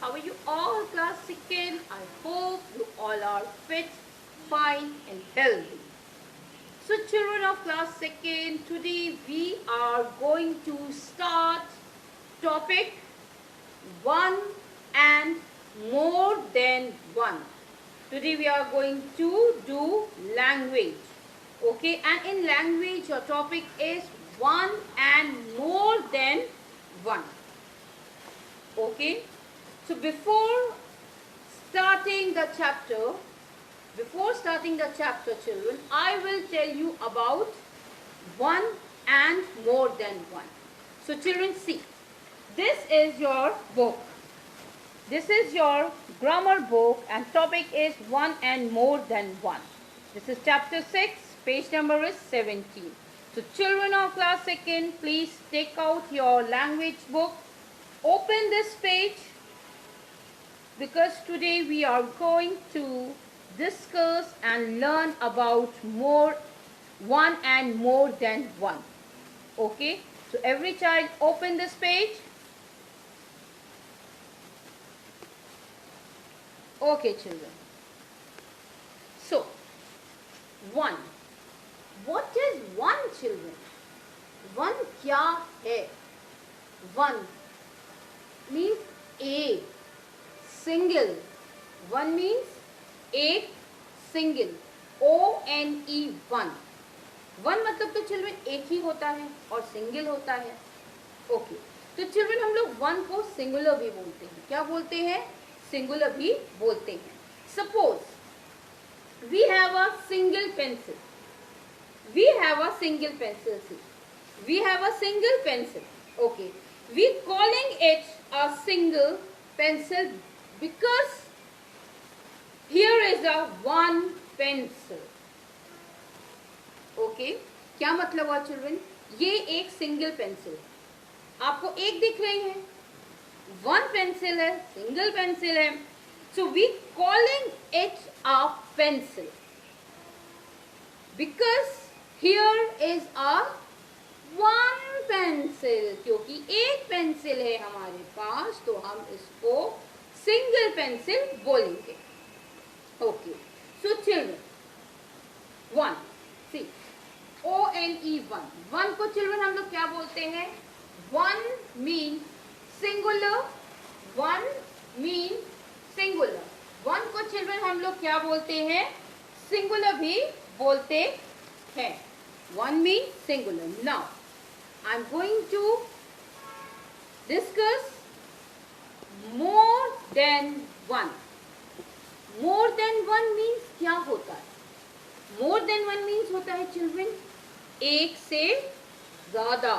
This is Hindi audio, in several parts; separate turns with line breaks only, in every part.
How are you all, class second? I hope you all are fit, fine and healthy. So children of class second, today we are going to start topic one and more than one. Today we are going to do language. Okay, and in language your topic is one and more than one. Okay, so before starting the chapter, children, I will tell you about one and more than one. So children, see, this is your book. This is your grammar book and topic is one and more than one. This is chapter 6, page number is 17. So children of class 2nd, please take out your language book. Open this page because today we are going to discuss and learn about one and more than one. Okay, so every child open this page. Okay children, so one, what is one children? One क्या है? One means एक, single. One means एक, single. O-N-E, one. One मतलब तो चिल्ड्रन एक ही होता है और सिंगल होता है. ओके, तो चिल्ड्रन हम लोग वन को सिंगुलर भी बोलते हैं. क्या बोलते हैं? सिंगुलर भी बोलते हैं. Suppose we have a single pencil. We have a single pencil. See, we have a single pencil. Okay, we calling it a single pencil because here is a one pencil. Okay, क्या मतलब हुआ चिल्ड्रन? ये एक सिंगल पेंसिल आपको एक दिख रही है, वन पेंसिल है, सिंगल पेंसिल है. So we calling it a pencil because here is a one pencil. क्योंकि एक पेंसिल है हमारे पास तो हम इसको सिंगल पेंसिल बोलेंगे. ओके, सो चिल्ड्रन वन, सी O-N-E, वन. वन को चिल्ड्रन हम लोग क्या बोलते हैं? One mean singular. One mean singular. One को चिल्ड्रन हम लोग क्या बोलते हैं? सिंगुलर भी बोलते हैं. One means singular. Now, I am going to discuss more than one. More than one means क्या होता है? More than one means होता है children एक से ज़्यादा.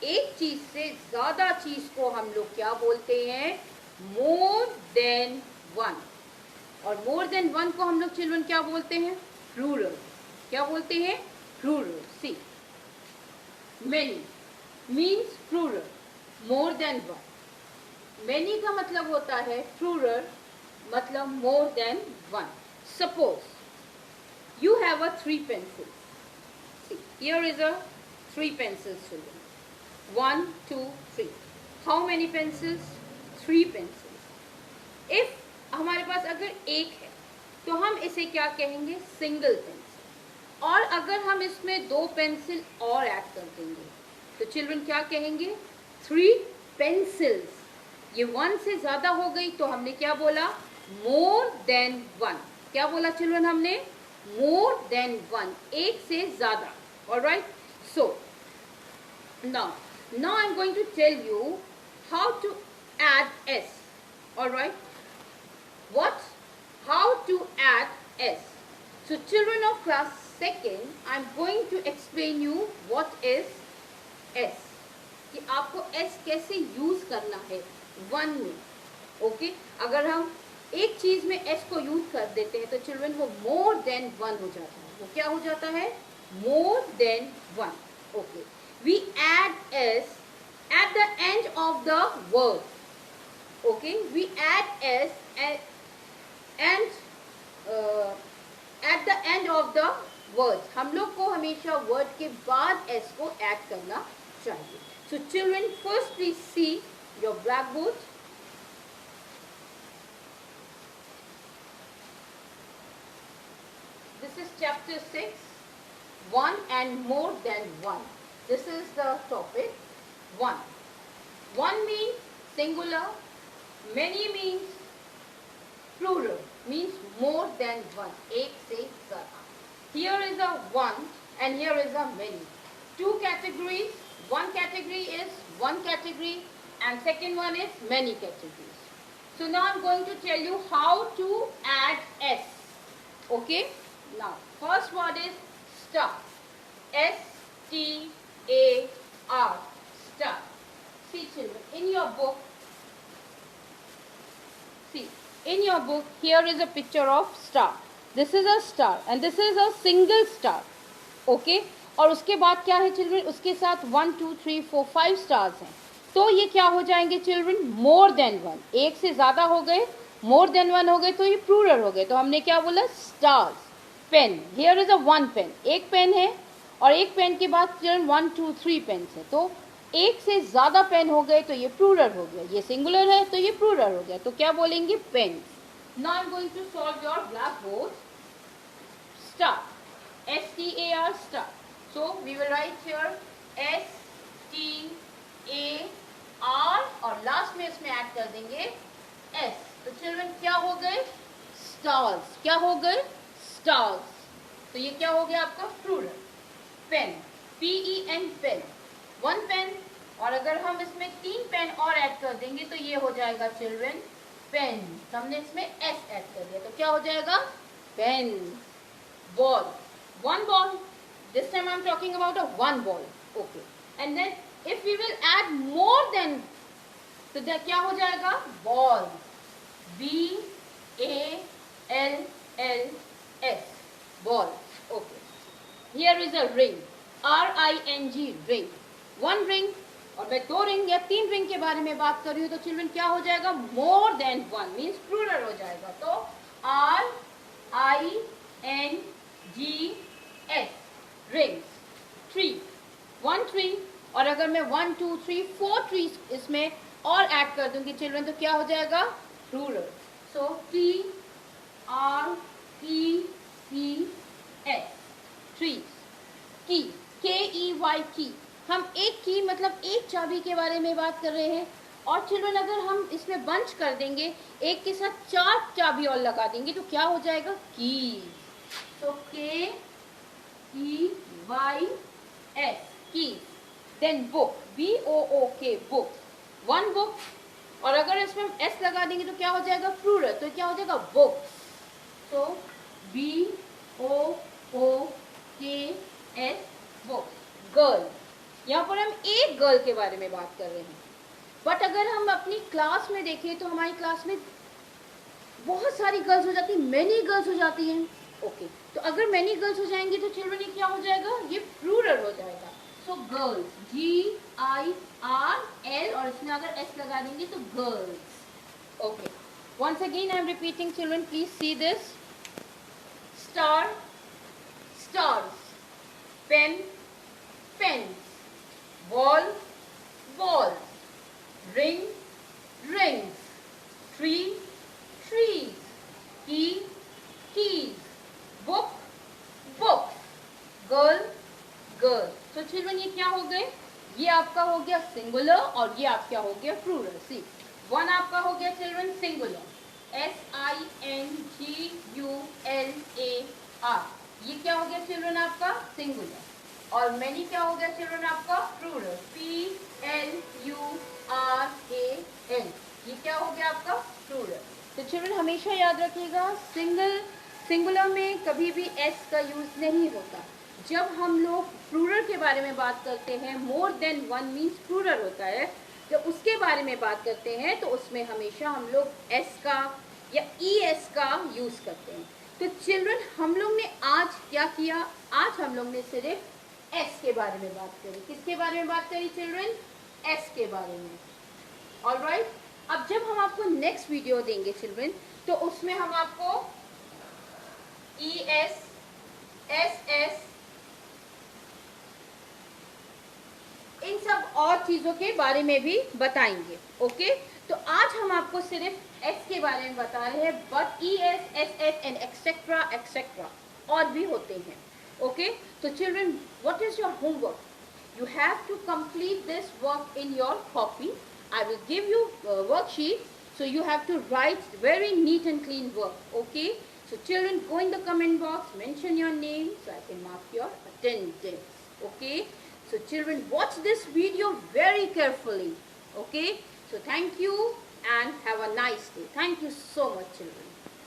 एक चीज से ज़्यादा चीज को हम लोग क्या बोलते हैं? More than one. और more than one को हम लोग children क्या बोलते हैं? Plural. क्या बोलते हैं? Plural. See, many means plural, more than one. Many का मतलब होता है plural, मतलब more than one. Suppose you have a three pencils. See, here is a three pencils children. 1, 2, 3. How many pencils? 3 pencils. If हमारे पास अगर एक है तो हम इसे क्या कहेंगे? Single pencil. और अगर हम इसमें दो पेंसिल और ऐड कर देंगे तो चिल्ड्रन क्या कहेंगे? 3 पेंसिल्स. ये वन से ज्यादा हो गई तो हमने क्या बोला? मोर देन वन. क्या बोला चिल्ड्रन हमने? मोर देन वन, एक से ज्यादा. Alright, so now I'm going to tell you how to add s. Alright, how to add s. So children of class second, I'm going to explain you what is s. कि आपको s कैसे यूज करना है वन में. ओके, अगर हम एक चीज में s को यूज कर देते हैं तो चिल्ड्रन वो मोर देन वन हो जाता है. वो क्या हो जाता है? More than one. Okay, we add s at the end of the word. Okay, we add s and at the end of the words. हम लोग को हमेशा वर्ड के बाद s को ऐड करना चाहिए. So children, first please see your blackboard. chapter 6, one and more than one. This is the topic. One. One means singular, many means plural, means more than one. एक से ज़्यादा. Here is a one and here is a many. Two categories. One category is one category and second one is many categories. So now I'm going to tell you how to add S. Okay? Now, first word is star. S-T-A-R. Star. See children, in your book, see, in your book, here is a picture of star. This is a star and this is a single star. Okay? और उसके बाद क्या है चिल्ड्रन, उसके साथ 1 2 3 4 5 स्टार्स हैं. तो ये क्या हो जाएंगे चिल्ड्रन, मोर देन वन. एक से ज़्यादा हो गए, मोर देन वन हो गए तो ये प्लूरल हो गए. तो हमने क्या बोला, stars. Pen, here is a one pen. एक पेन है और एक पेन के बाद चिल्ड्रन 1 2 3 पेन है. तो एक से ज़्यादा पेन हो गए तो ये प्लूरल हो गया. ये सिंगुलर है तो ये प्लूरल हो गया. तो क्या बोलेंगे, pen. Now I am going to solve your blackboard. Star, S-T-A-R, star. So we will write here S-T-A-R और लास्ट में इसमें ऐड कर देंगे S. तो चिल्ड्रन क्या हो गए, स्टार्स. क्या हो गए, स्टार्स. तो ये क्या हो गया आपका plural. Pen, P-E-N, pen. One pen. और अगर हम इसमें 3 पेन और ऐड कर देंगे तो ये हो जाएगा चिल्ड्रन पेन. तो हमने इसमें S ऐड कर दिया तो क्या हो जाएगा, pen. Ball, one ball. This time I am talking about a one ball. Okay. And then if we will add more than, तो क्या हो जाएगा, ball. B-A-L-L-S. Ball. Okay. Here is a ring. R-I-N-G, ring. One ring. और मैं 2 रिंग या 3 रिंग के बारे में बात कर रही हूँ तो चिल्ड्रन क्या हो जाएगा, more than one means plural हो जाएगा. तो R-I-N-G-S. rings. Tree, one tree. और अगर मैं 1 2 3 4 trees इसमें और ऐड कर दूंगी चिल्ड्रन तो क्या हो जाएगा, plural. So T-R-E-E-S, trees. Key, K-E-Y, key. हम एक की मतलब एक चाबी के बारे में बात कर रहे हैं. और चिल्ड्रन अगर हम इसमें बंच कर देंगे, एक के साथ 4 चाबी और लगा देंगे तो क्या हो जाएगा, keys. So K-E-Y-S, keys. Then book, B-O-O-K, book. One book. और अगर इसमें हम S लगा देंगे तो क्या हो जाएगा, प्लूरल. तो क्या हो जाएगा, books. So B-O-O-K-S, books. Girl, यहाँ पर हम एक गर्ल के बारे में बात कर रहे हैं. बट अगर हम अपनी क्लास में देखें तो हमारी क्लास में बहुत सारी गर्ल्स हो जाती हैं, मेनी गर्ल्स हो जाती हैं. ओके. तो अगर मेनी गर्ल्स हो जाएंगी तो चिल्ड्रन ये क्या हो जाएगा, ये प्लूरल हो जाएगा. सो गर्ल्स, G-I-R-L और इसमें अगर S लगा देंगे तो girls. Okay. Once again I am repeating children, please see this. Star, stars. Pen, pens. Ball, balls. Ring, rings. Tree, trees. Key, keys. Book, books. Girl, girls. तो चिल्ड्रन ये क्या हो गए, ये आपका हो गया सिंगुलर और ये आपका हो गया प्लूरल. सी, वन आपका हो गया चिल्ड्रन सिंगुलर, S-I-N-G-U-L-A-R. ये क्या हो गया चिल्ड्रन आपका सिंगुलर. और मैनी क्या हो गया चिल्ड्रन आपका प्लूरल, P-L-U-R-A-L. ये क्या हो गया आपका प्लूरल. तो चिल्ड्रन हमेशा याद रखिएगा, सिंगुलर में कभी भी S का यूज नहीं होता. जब हम लोग प्लूरल के बारे में बात करते हैं, more than one means plural होता है. जब उसके बारे में बात करते हैं तो उसमें हमेशा हम लोग S का या ES का यूज करते हैं. तो चिल्ड्रन हम लोग ने आज क्या किया, आज हम लोग ने सिर्फ S के बारे में बात करी. किसके बारे में बात करी चिल्ड्रन, S के बारे में. ऑलराइट. अब जब हम आपको नेक्स्ट वीडियो देंगे चिल्ड्रन तो उसमें हम आपको ES, SS, इन सब और चीजों के बारे में भी बताएंगे. ओके. तो आज हम आपको सिर्फ S के बारे में बता रहे हैं, but ES, SS and etcetera etcetera और भी होते हैं. Okay, so children, what is your homework? You have to complete this work in your copy. I will give you a worksheet, so you have to write very neat and clean work. Okay, so children, go in the comment box, mention your name so I can mark your attendance. Okay, so children, watch this video very carefully. Okay, so thank you and have a nice day. Thank you so much, children.